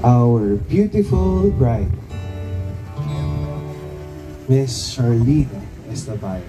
our beautiful bride, Miss Charlene Estabayo.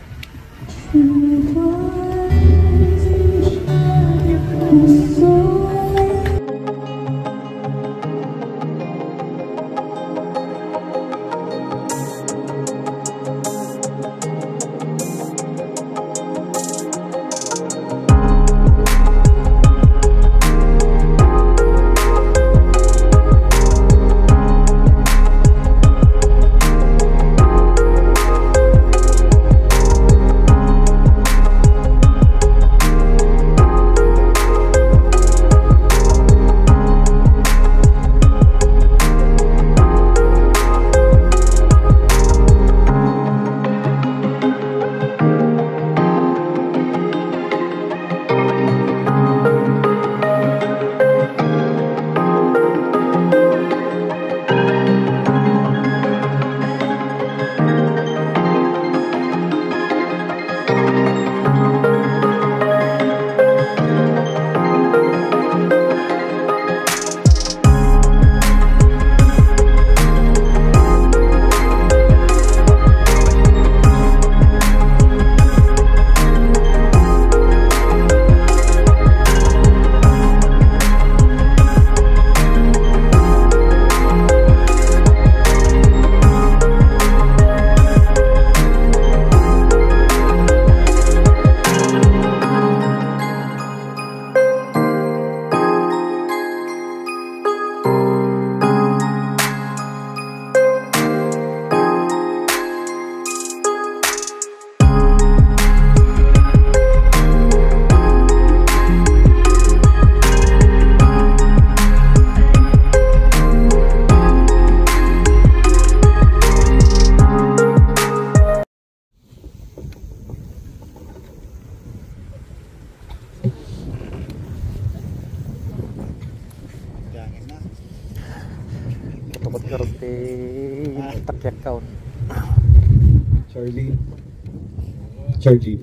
Charlie,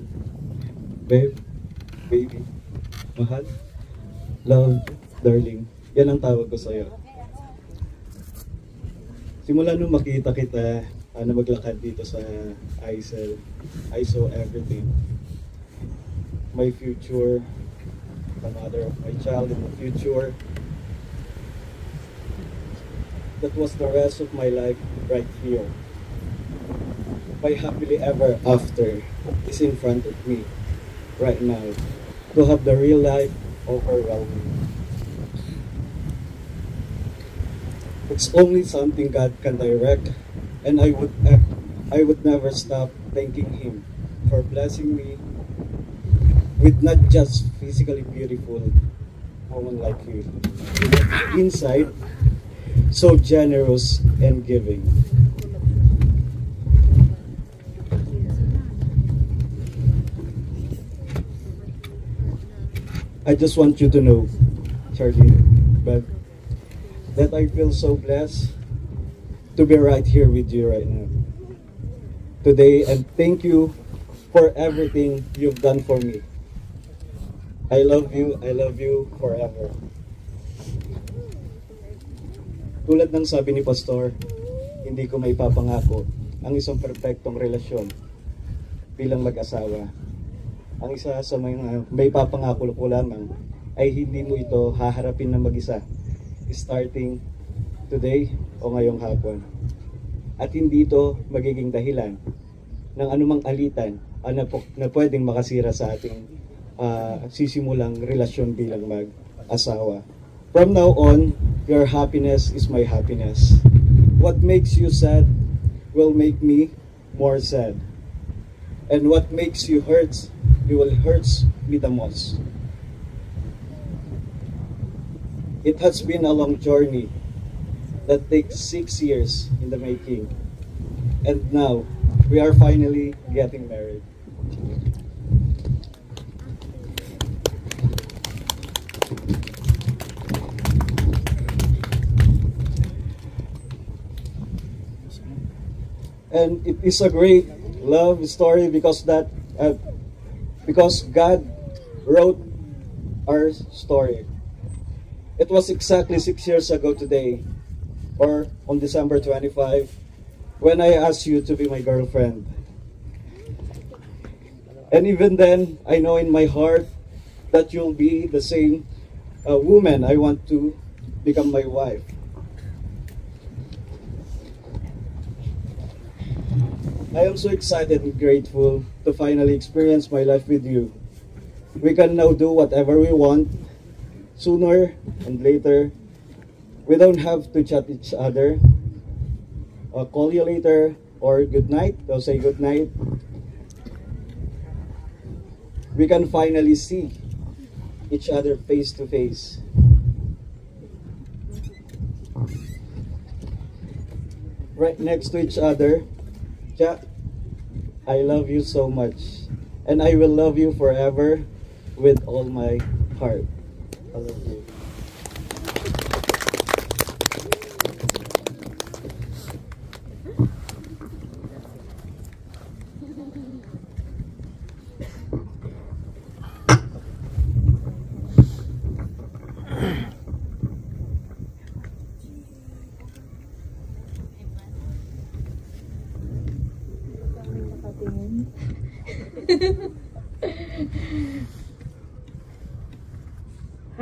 babe, baby, mahal, love, darling, yan ang tawag ko sa'yo. Simula nung makita kita, na maglakad dito sa ISL, I saw everything. My future, the mother of my child in the future. That was the rest of my life right here. My happily ever after is in front of me right now. To have the real life overwhelming. It's only something God can direct, and I would never stop thanking Him for blessing me with not just physically beautiful woman like you, inside so generous and giving. I just want you to know, Charlie, that I feel so blessed to be right here with you right now today, and thank you for everything you've done for me. I love you forever. Tulad ng sabi ni Pastor, hindi ko may papangako ang isang perpektong relasyon bilang mag-asawa. Ang isa sa mga may papangako ko lamang ay hindi mo ito haharapin na mag-isa starting today o ngayong hapon. At hindi ito magiging dahilan ng anumang alitan na pwedeng makasira sa ating sisimulang relasyon bilang mag-asawa. From now on, your happiness is my happiness. What makes you sad will make me more sad. And what makes you hurt, you will hurt me the most. It has been a long journey that takes 6 years in the making. And now, we are finally getting married. And it is a great love story because God wrote our story. It was exactly 6 years ago today or on December 25, when I asked you to be my girlfriend. And even then, I know in my heart that you'll be the same woman I want to become my wife. I am so excited and grateful to finally experience my life with you. We can now do whatever we want, sooner and later. We don't have to chat each other, call you later, or good night, or say good night. We can finally see each other face to face. Right next to each other. Ja, I love you so much, and I will love you forever with all my heart. I love you.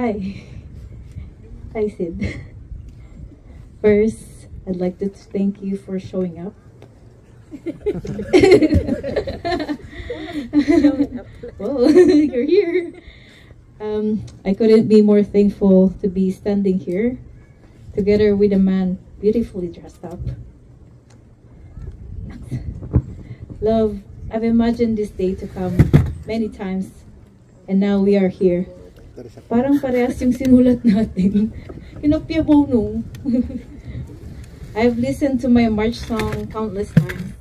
Hi. Hi, Sid. First, I'd like to thank you for showing up. Well, you're here. I couldn't be more thankful to be standing here together with a man beautifully dressed up. Love, I've imagined this day to come many times, and now we are here. Parang parehas yung sinulat natin. Kinopya mo, no? I've listened to my March song countless times.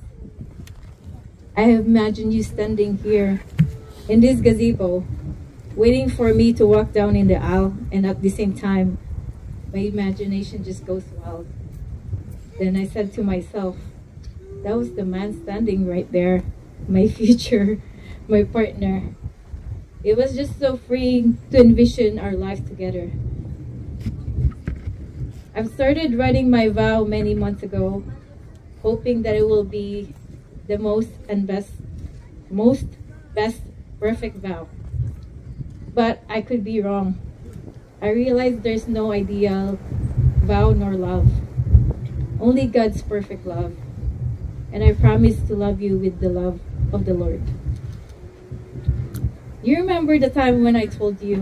I have imagined you standing here in this gazebo, waiting for me to walk down in the aisle, and at the same time, my imagination just goes wild. Then I said to myself, that was the man standing right there, my future, my partner. It was just so freeing to envision our life together. I've started writing my vow many months ago, hoping that it will be the most best perfect vow. But I could be wrong. I realized there's no ideal vow nor love, only God's perfect love. And I promise to love you with the love of the Lord. You remember the time when I told you,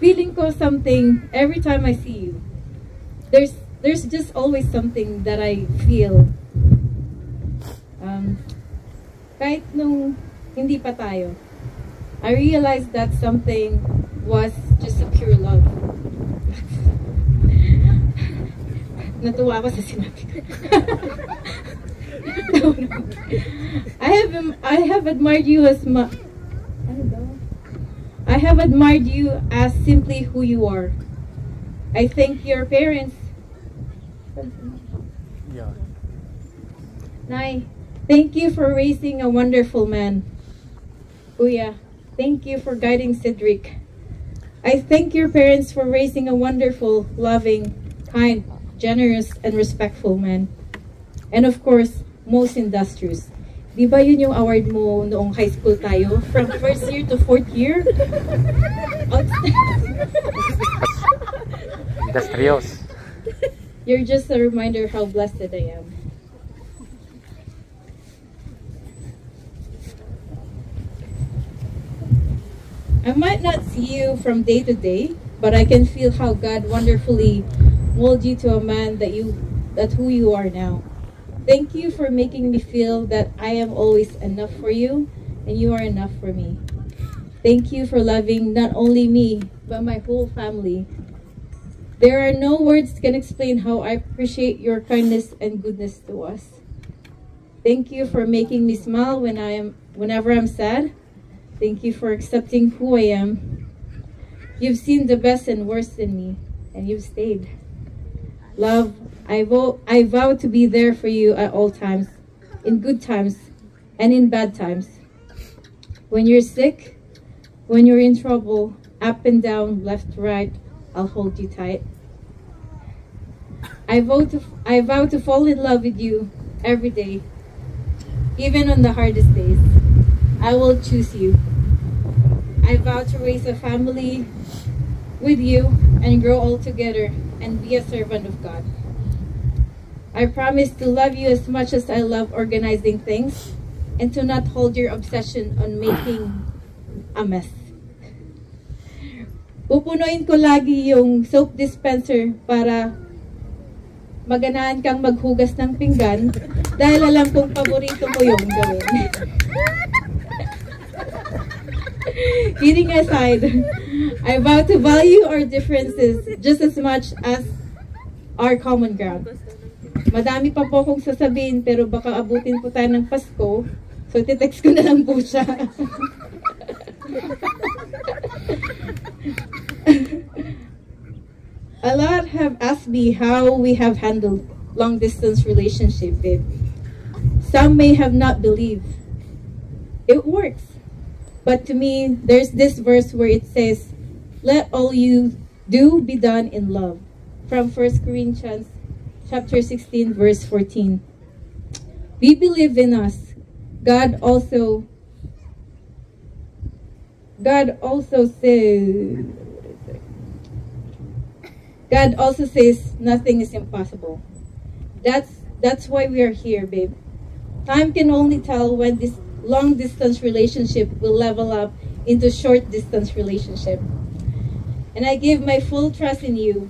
feeling ko something every time I see you. There's just always something that I feel. Kahit nung hindi pa tayo, I realized that something was just a pure love. Natuwa ako sa sinabi ko. I have admired you as I have admired you as simply who you are. I thank your parents. Yeah. Nay, thank you for raising a wonderful man. Kuya, thank you for guiding Cedric. I thank your parents for raising a wonderful, loving, kind, generous, and respectful man. And of course, most industrious. Di ba yun yung award mo noong high school tayo? From first year to fourth year? Industrious. You're just a reminder how blessed that I am. I might not see you from day to day, but I can feel how God wonderfully molded you to a man that who you are now. Thank you for making me feel that I am always enough for you and you are enough for me. Thank you for loving not only me, but my whole family. There are no words can explain how I appreciate your kindness and goodness to us. Thank you for making me smile whenever I'm sad. Thank you for accepting who I am. You've seen the best and worst in me, and you've stayed. Love, I vow to be there for you at all times, in good times and in bad times. When you're sick, when you're in trouble, up and down, left, right, I'll hold you tight. I vow to fall in love with you every day, even on the hardest days. I will choose you. I vow to raise a family with you and grow all together and be a servant of God. I promise to love you as much as I love organizing things and to not hold your obsession on making a mess. Pupunuin ko lagi yung soap dispenser para maganahan kang maghugas ng pinggan dahil alam kong paborito mo yung gawin. Kidding aside, I vow to value our differences just as much as our common ground. Madami pa po akong sasabihin pero baka abutin po tayo ng Pasko, so titext ko na lang po siya. A lot have asked me how we have handled long-distance relationship, babe. Some may have not believed. It works. But to me, there's this verse where it says, "Let all you do be done in love." From 1 Corinthians chapter 16, verse 14. We believe in us. God also says nothing is impossible. That's why we are here, babe. Time can only tell when this long distance relationship will level up into short distance relationship. And I give my full trust in you.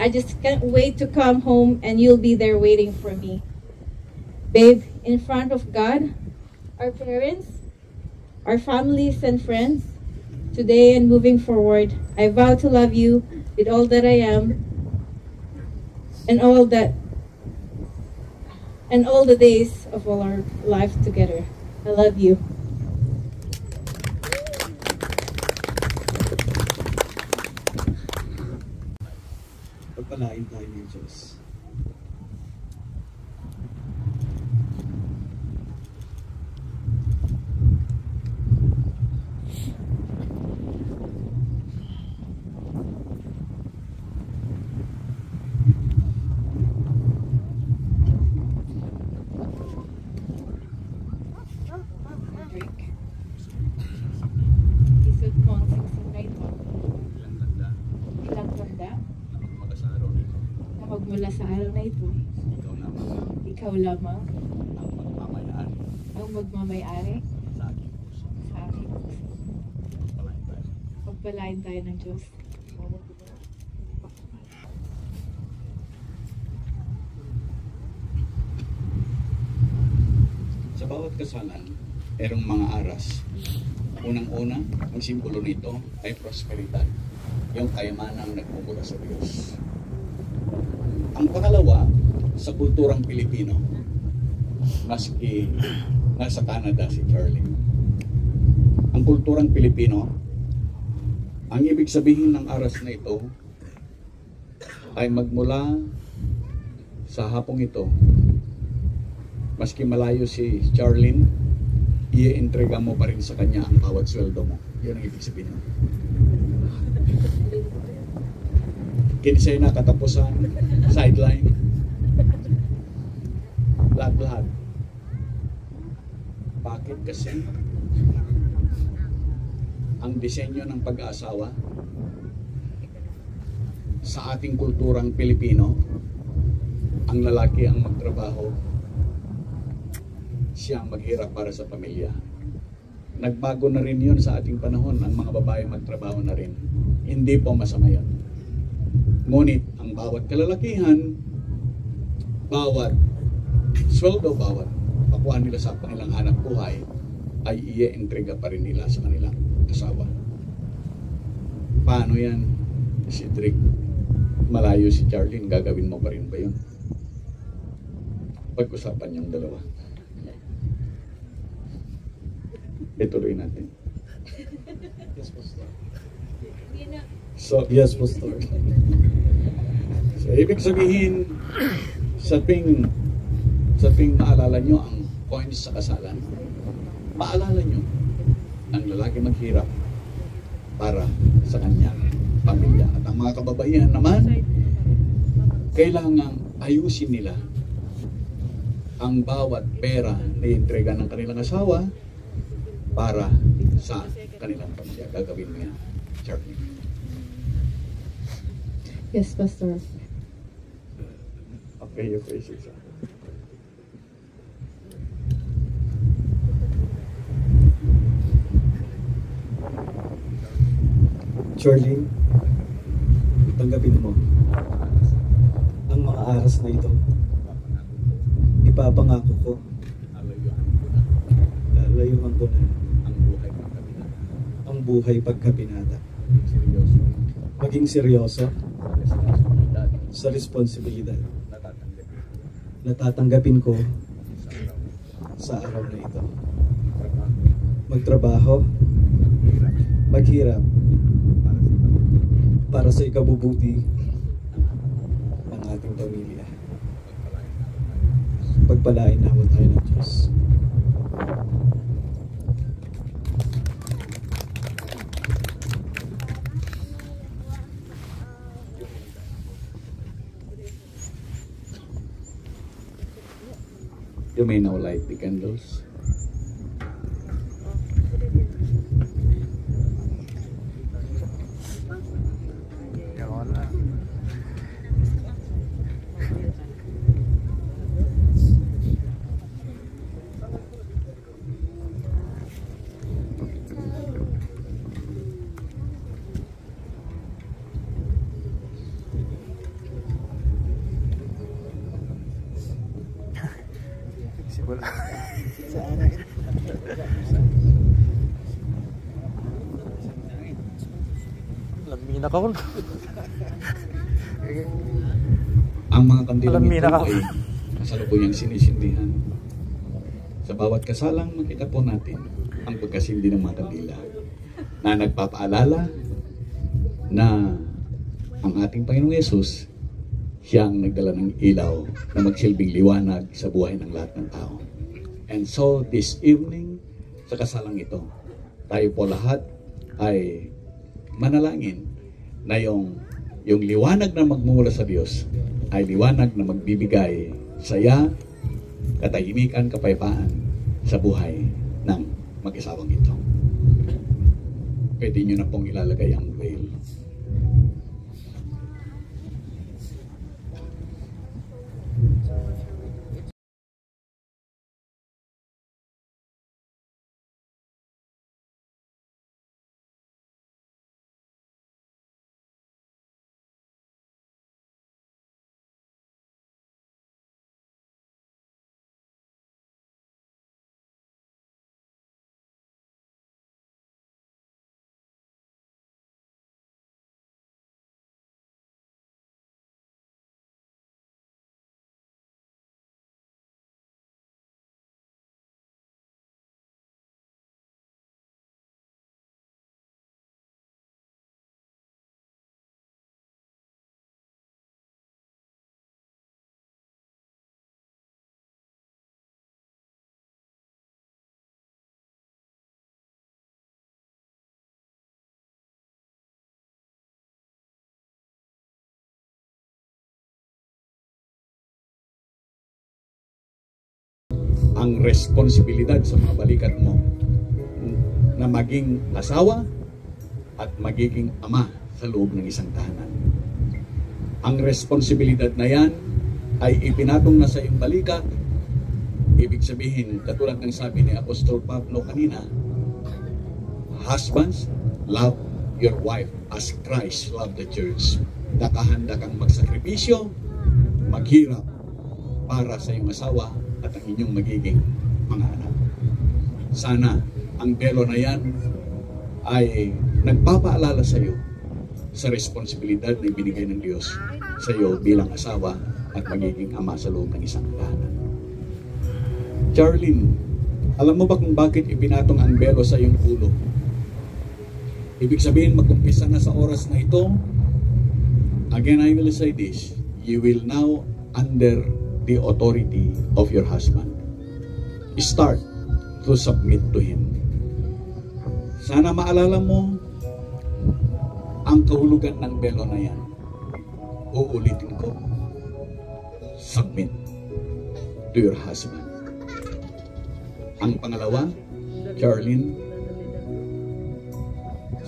I just can't wait to come home and you'll be there waiting for me. Babe, in front of God, our parents, our families and friends, today and moving forward, I vow to love you with all that I am and all the days of all our life together. I love you. Pagpalain tayo ng Diyos. Mula sa araw na ito, ikaw lamang ang magmamayari sa aking puso. Pagpalain tayo ng Diyos. Sa bawat kasalan, merong mga aras. Unang-una, ang simbolo nito ay prosperidad, yung kayamanang nagmumula sa Diyos. Ang pangalawa, sa kulturang Pilipino, maski nasa Canada si Charlie, ang kulturang Pilipino, ang ibig sabihin ng aras na ito ay magmula sa hapong ito, maski malayo si Charlene, i-entrega mo pa rin sa kanya ang bawat sweldo mo. Yun ang ibig sabihin. Kinsay na katapusan, sideline, lahat-lahat. Bakit? Kasi ang disenyo ng pag-aasawa sa ating kulturang Pilipino, ang lalaki ang magtrabaho, siya ang maghirap para sa pamilya. Nagbago na rin yun sa ating panahon, ang mga babae magtrabaho na rin. Hindi po masama yun. Ngunit ang bawat kalalakihan, bawat sweldo, bawat pakuha nila sa kanilang hanap buhay ay i-entrega pa rin nila sa kanilang asawa. Paano yan? Si Drake, malayo si Charlene, gagawin mo pa rin ba yun? Pag-usapan yung dalawa. Ituloy natin. Yes, Pastor. Yes, Pastor. So, ibig sabihin, sa tuwing maalala nyo ang coins sa kasalan, maalala nyo ang lalaki maghirap para sa kanyang pamilya. At ang mga kababaihan naman, kailangang ayusin nila ang bawat pera na intrega ng kanilang asawa para sa kanilang pamilya. Gagawin mo yan, Charlie. Yes, Pastor. Okay, you face it. Charlene, tanggapin mo ang mga aras na ito. Ipapangako ko, lalayuhan ko na ang buhay pagkabinata. Maging seryoso sa responsibilidad na tatanggapin ko sa araw na ito. Magtrabaho, maghirap, para sa ikabubuti ng ating pamilya. Pagpalain nawa tayo ng Diyos. You may now light the candles. Lamina ka ko. Ang mga kandila Lamina nito ka. ay kasalukuyang sinisindihan. Sa bawat kasalang makita po natin ang pagkasindi ng mga kandila na nagpapaalala na ang ating Panginoong Yesus siyang nagdala ng ilaw na magsilbing liwanag sa buhay ng lahat ng tao. And so this evening, sa kasalang ito, tayo po lahat ay manalangin na yung liwanag na magmumula sa Diyos ay liwanag na magbibigay saya, katahimikan, kapayapaan sa buhay ng mag-isawang ito. Pwede nyo na pong ilalagay ang veil. Ang responsibilidad sa mga balikat mo na maging asawa at magiging ama sa loob ng isang tahanan. Ang responsibilidad na yan ay ipinatong na sa iyong balikat. Ibig sabihin, katulad ng sabi ni Apostol Pablo kanina, husbands, love your wife as Christ loved the church. Nakahanda kang magsakripisyo, maghirap para sa iyong asawa at ang inyong magiging mga anak. Sana ang belo na yan ay nagpapaalala sa iyo sa responsibilidad na ibinigay ng Diyos sa iyo bilang asawa at magiging ama sa loob ng isang tahanan. Charlene, alam mo ba kung bakit ibinatong ang belo sa iyong ulo? Ibig sabihin, mag-umpisa na sa oras na ito. Again, I will say this. You will now under the authority of your husband. Start to submit to him. Sana maalala mo ang kahulugan ng belo na yan. Uulitin ko. submit to your husband. Ang pangalawa, Charlene,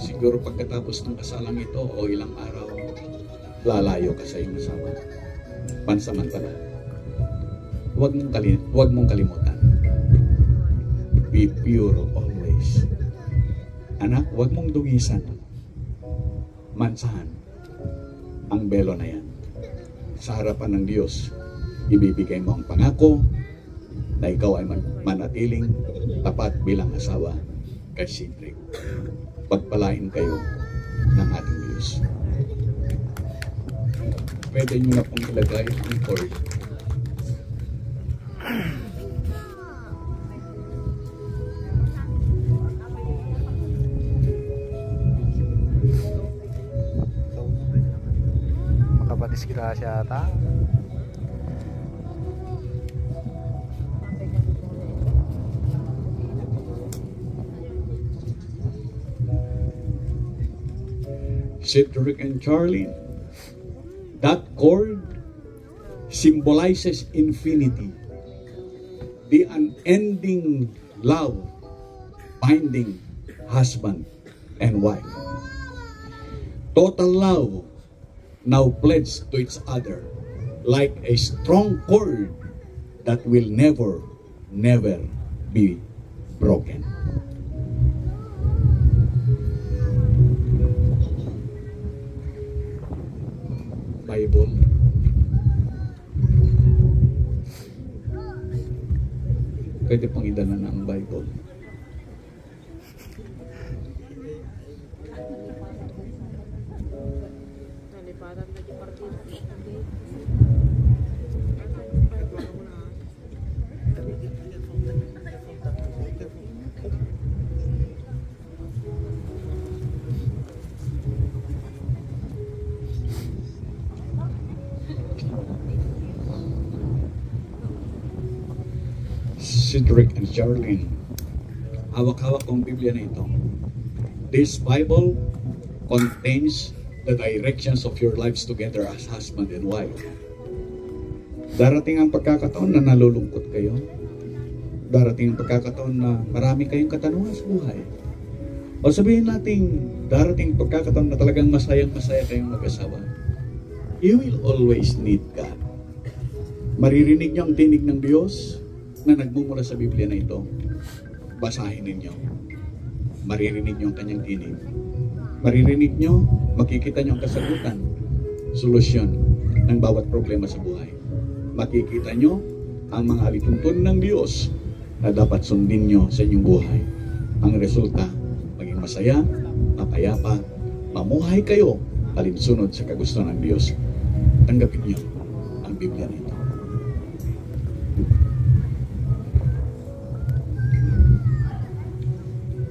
siguro pagkatapos ng kasalang ito o ilang araw, lalayo ka sa iyong asawa. Pansamantala. Huwag mong kalimutan. Be pure always. Anak, huwag mong dugisan. Mansahan ang belo na yan. Sa harapan ng Diyos, ibibigay mo ang pangako na ikaw ay manatiling tapat bilang asawa kay Cedric. Pagpalain kayo ng ating Diyos. Pwede nyo na pong ilagay ang cord. Makapadisgrasya ata. Cedric and Charlene, that cord symbolizes infinity, the unending love binding husband and wife. Total love now pledged to each other like a strong cord that will never be broken. Bible. Pwede pang idala na ang Bible. Cedric and Charlene, hawak-hawak kong Biblia na ito. This Bible contains the directions of your lives together as husband and wife. Darating ang pagkakataon na nalulungkot kayo. Darating ang pagkakataon na marami kayong katanungan sa buhay. O sabihin natin, darating ang pagkakataon na talagang masayang-masaya kayong mag-asawa. You will always need God. Maririnig niyo ang tinig ng Diyos na nagmumula sa Biblia na ito. Basahin ninyo. Maririnig niyo ang kanyang tinig. Maririnig niyo, makikita niyo ang kasagutan, solusyon ng bawat problema sa buhay. Makikita niyo ang mga alituntunin ng Diyos na dapat sundin niyo sa inyong buhay. Ang resulta, maging masaya, mapayapa, mamuhay kayo alinsunod sa kagustuhan ng Diyos. Tanggapin niyo ang Biblia na ito.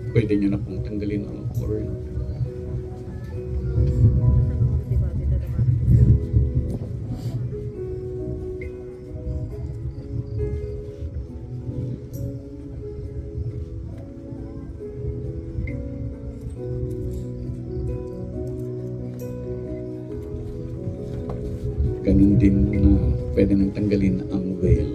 Pwede nyo na pong tanggalin ang cord. Ganun din na pwede nang tanggalin ang veil.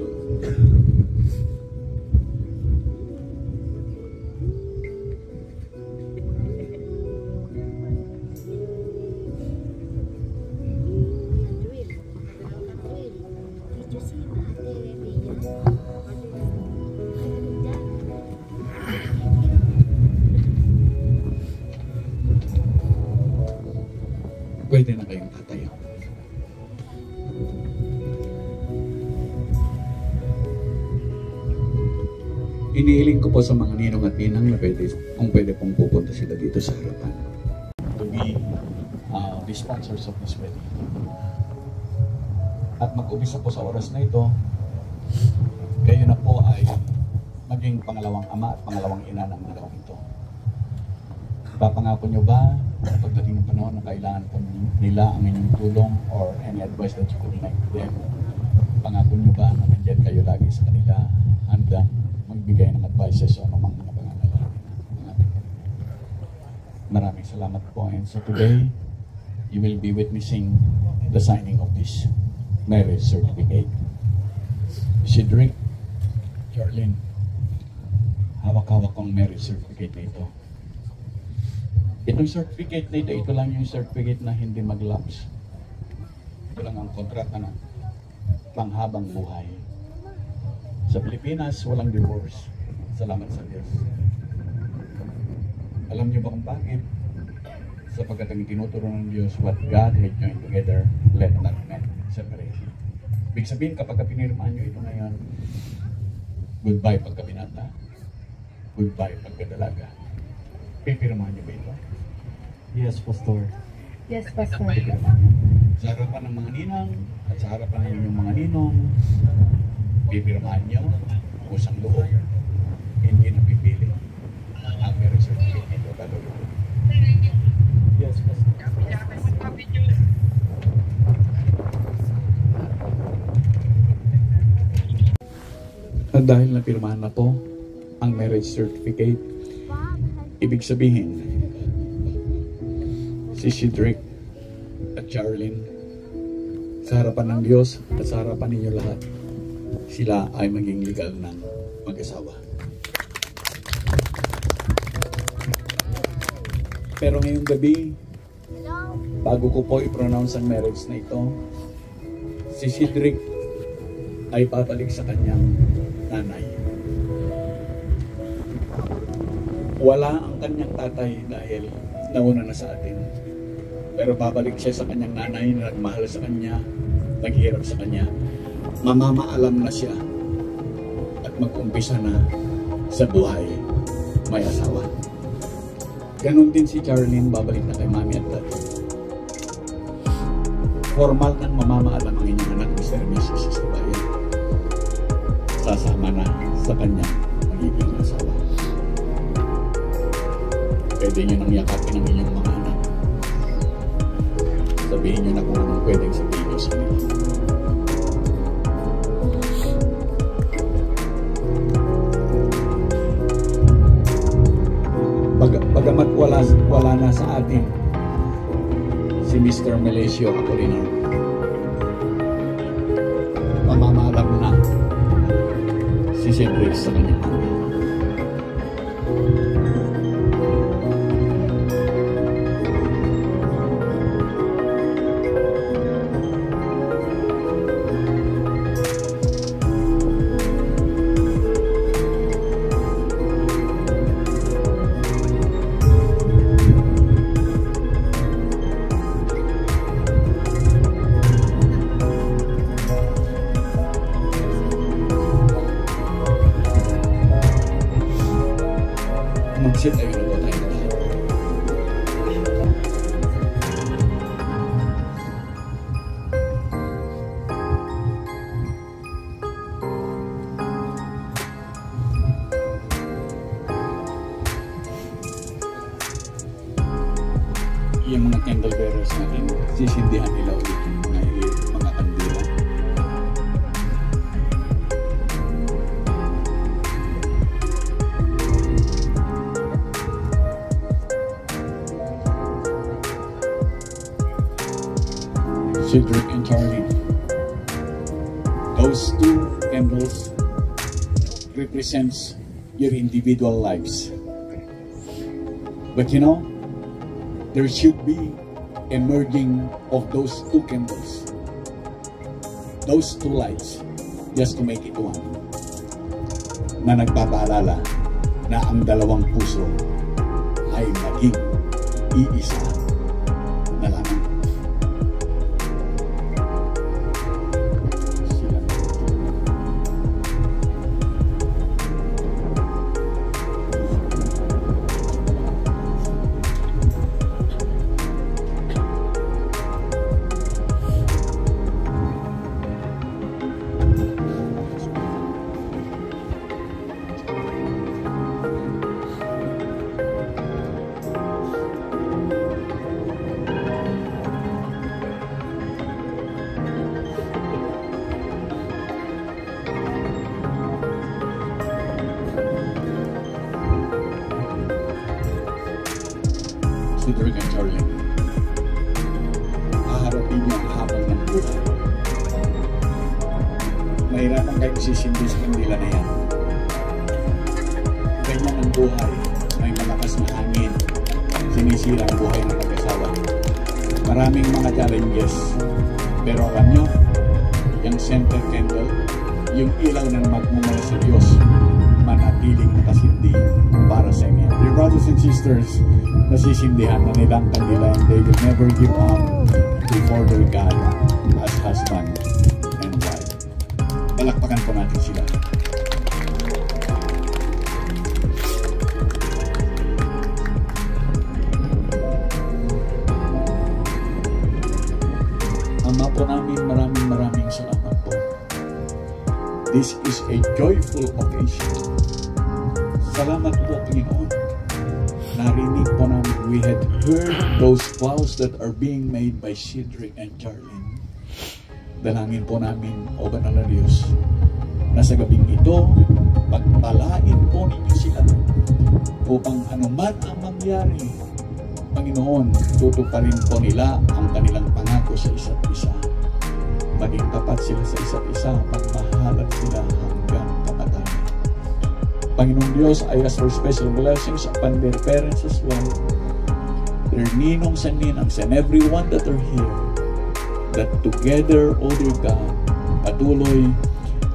Pwede na kayong tatayo. Inihiling ko po sa mga ninong at ninang na kung pwede pong pupunta sila dito sa harapan to be the sponsors of this wedding. At mag-umpisa po sa oras na ito, kayo na po ay maging pangalawang ama at pangalawang ina ng dalawang ito. Papangako nyo ba na pagdating ng panahon na kailangan po nila ang inyong tulong or any advice that you could make to them? Pangako nyo ba na nandiyan kayo lagi sa kanila, handang magbigay ng advices o anumang mga pangangailangan? Maraming salamat po. And so today, you will be witnessing the signing of this marriage certificate. Cedric, Charlene, hawak-hawak kong marriage certificate na ito. Itong certificate na ito lang yung certificate na hindi mag-lapse. Ito lang ang kontrata na panghabang buhay. Sa Pilipinas, walang divorce. Salamat sa Diyos. Alam niyo ba kung bakit? Sapagkat ang tinuturo ng Diyos, what God had joined together, let not man separate. Ibig sabihin, kapag pinirmahan niyo ito ngayon, goodbye pagkabinata, goodbye pagkadalaga. Pipirmahan niyo ba ito? Yes, Pastor. Yes, Pastor. Pipirmahan niyo. Sa harapan ng mga ninang at sa harapan ng inyong mga ninong, pipirmahan niyo, kusang loob, hindi na pipili. Ang marriage certificate nito, gagawin. Yes, Pastor. At dahil napirmahan na to ang marriage certificate, ibig sabihin, si Cedric at Charlene, sa harapan ng Diyos at sa harapan ninyo lahat, sila ay maging legal ng mag-asawa. Pero ngayong gabi, bago ko po i-pronounce ang marriage na ito, si Cedric ay babalik sa kanyang nanay. Wala ang kanyang tatay dahil nauna na sa atin. Pero babalik siya sa kanyang nanay na nagmahal sa kanya, naghihirap sa kanya. Mamamaalam na siya at mag-umpisa na sa buhay may asawa. Ganon din si Charlene, babalik na kay mami at dati. Formal nang mamamaalam ang inyong anak, Mr. and Mrs. Estebayan. Sasama na sa kanyang magiging asawa. Pwede nyo nang yakapin ang inyong mga anak. Sabihin nyo na kung anong pwedeng sabihin nyo sa kanila. Bagamat wala na sa atin si Mr. Melesio Apolinar, mamamaalam na si Cedric sa kanyang mami. Mag-sit tayo na po tayo na tayo. Yung mga candle bearers natin, sisindihan nila ulit yung mga kandila. Cedric and Charlie. Those two candles represents your individual lives. But you know, there should be a merging of those two candles, those two lights, just to make it one. Na nagpapaalala na ang dalawang puso ay maging iisa na lamang. Cedric and Charlie, haharapin niyo ang habang ng buhay. Mahirapan ay isisindi sa kandila na yan. Ganyan ang buhay. May malakas na hangin. Sinisira ang buhay ng mag-asawa. Maraming mga challenges. Pero alam nyo, yung center candle, yung ilaw na magmumula sa Diyos, manatiling nakasindi para sa inyo. Dear brothers and sisters, nasisindihan na nilang kandila and they will never give up before their God as husband and wife. Palakpakan po natin sila. Ama po namin, maraming salamat po. This is a joyful occasion. Salamat po, Panginoon. Narinig po namin, we had heard those vows that are being made by Cedric and Charlene. Dalangin po namin, O Banal na Diyos, na sa gabing ito, pagpalain po ninyo sila upang anuman ang mangyari, Panginoon, tutuparin po nila ang kanilang pangako sa isa't isa. Maging tapat sila sa isa't isa, magmahalan sila hanggang kamatayan. Panginoon Diyos, I ask for special blessings upon their parents as well, their ninongs and ninangs, and everyone that are here, that together, O dear God, patuloy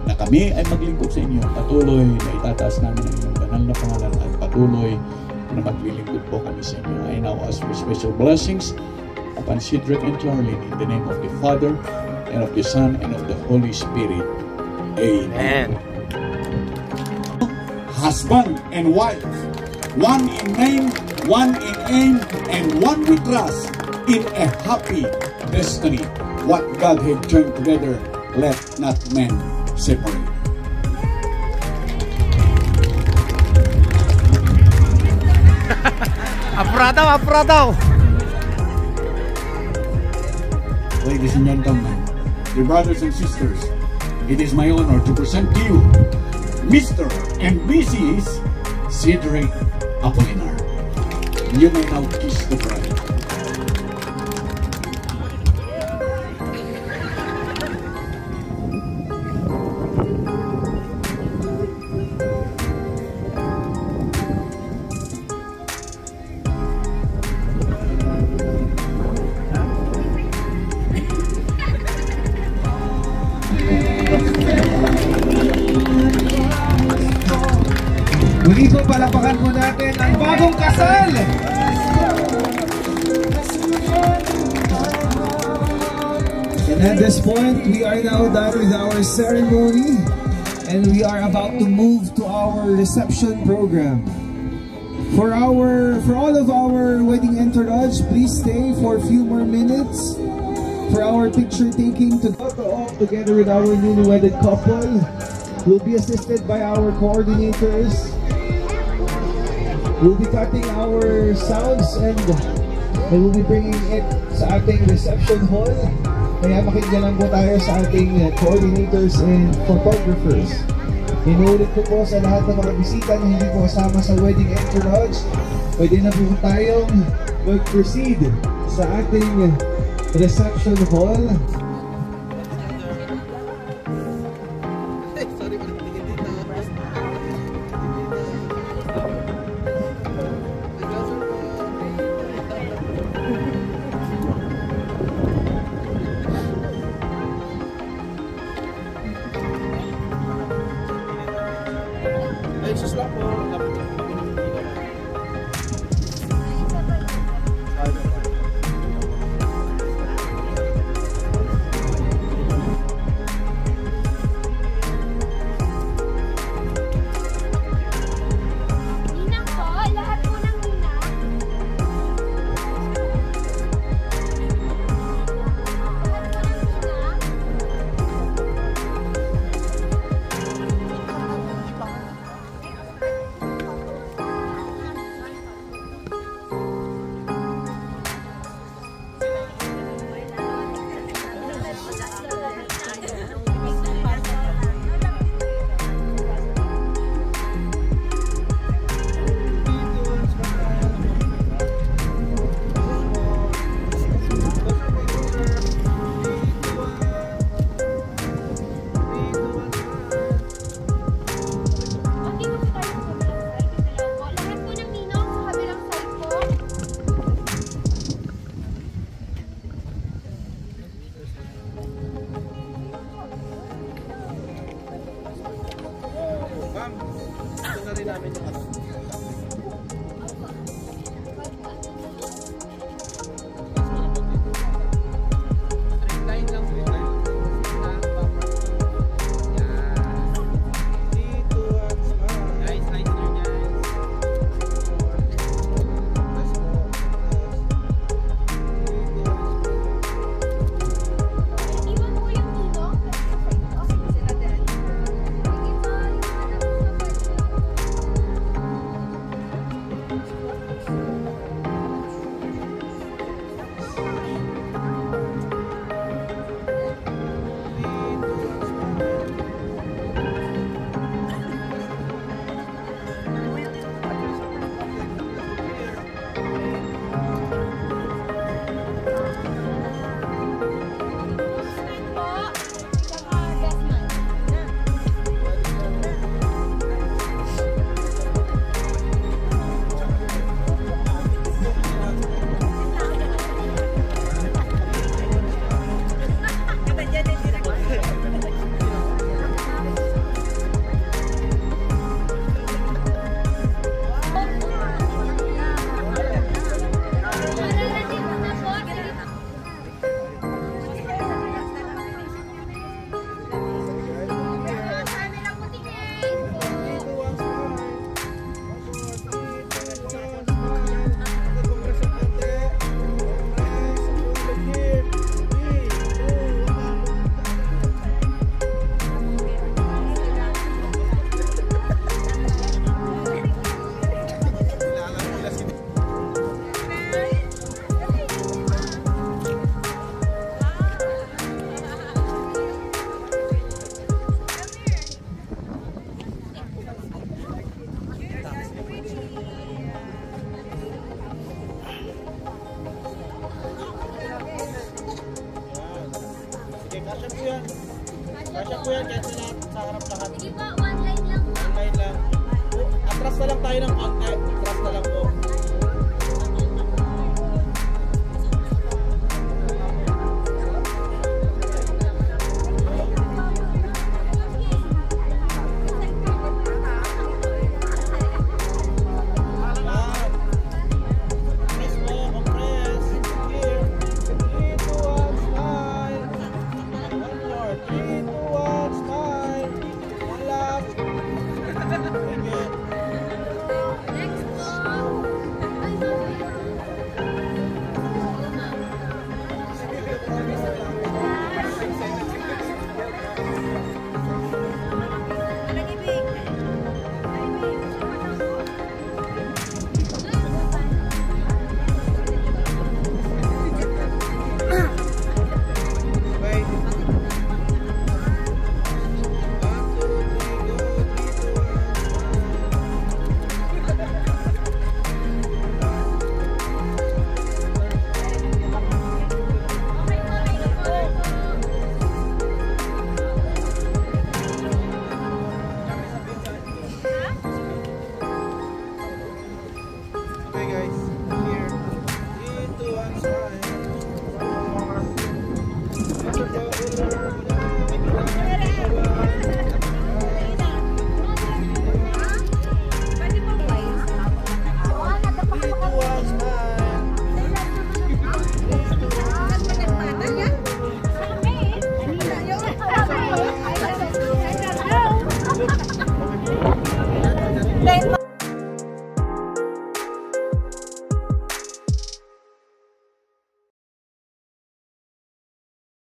na kami ay maglingkod sa inyo, patuloy na itataas namin ang inyong banal na pangalan, at patuloy na maglilingkod po kami sa inyo. I now ask for special blessings upon Cedric and Charlene in the name of the Father, and of the Son, and of the Holy Spirit. Amen. Husband and wife, one in name, one in aim, and one we trust in a happy destiny. What God had joined together, let not man separate. Apuradaw! Ladies and gentlemen, dear brothers and sisters, it is my honor to present to you Mr. and Mrs. Cedric Apolinar. You may now kiss the bride. Muli po, palapakan po natin ang bagong kasal! And at this point, we are now done with our ceremony and we are about to move to our reception program. For all of our wedding entourage, please stay for a few more minutes for our picture taking to all together with our newly wedded couple. We'll be assisted by our coordinators. We'll be cutting our sounds and we'll be bringing it sa ating reception hall. Kaya makinggan lang po tayo sa ating coordinators and photographers. Inuulit ko po sa lahat ng mga bisita na hindi po kasama sa wedding entourage, pwede na po tayong mag-proceed sa ating reception hall. Kasya po yan, kahit sa harap lahat. Sige po, one line lang po. One line lang. Atras na lang tayo ng konti. Atras na lang po.